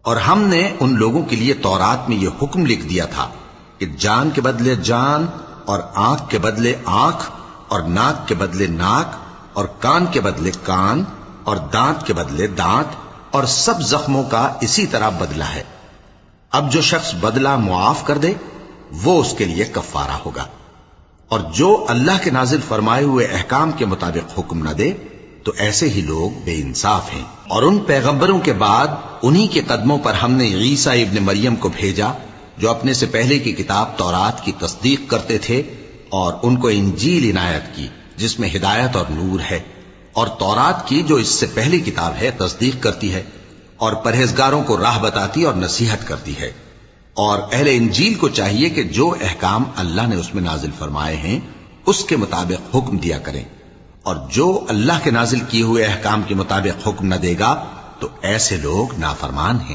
اور ہم نے ان لوگوں کے لیے تورات میں یہ حکم لکھ دیا تھا کہ جان کے بدلے جان، اور آنکھ کے بدلے آنکھ، اور ناک کے بدلے ناک، اور کان کے بدلے کان، اور دانت کے بدلے دانت، اور سب زخموں کا اسی طرح بدلہ ہے۔ اب جو شخص بدلہ معاف کر دے وہ اس کے لیے کفارہ ہوگا، اور جو اللہ کے نازل فرمائے ہوئے احکام کے مطابق حکم نہ دے تو ایسے ہی لوگ بے انصاف ہیں۔ اور ان پیغمبروں کے بعد انہی کے قدموں پر ہم نے عیسیٰ ابن مریم کو بھیجا جو اپنے سے پہلے کی کتاب تورات کی تصدیق کرتے تھے، اور ان کو انجیل عنایت کی جس میں ہدایت اور نور ہے، اور تورات کی جو اس سے پہلی کتاب ہے تصدیق کرتی ہے، اور پرہیزگاروں کو راہ بتاتی اور نصیحت کرتی ہے۔ اور اہل انجیل کو چاہیے کہ جو احکام اللہ نے اس میں نازل فرمائے ہیں اس کے مطابق حکم دیا کریں، اور جو اللہ کے نازل کیے ہوئے احکام کے مطابق حکم نہ دے گا تو ایسے لوگ نافرمان ہیں۔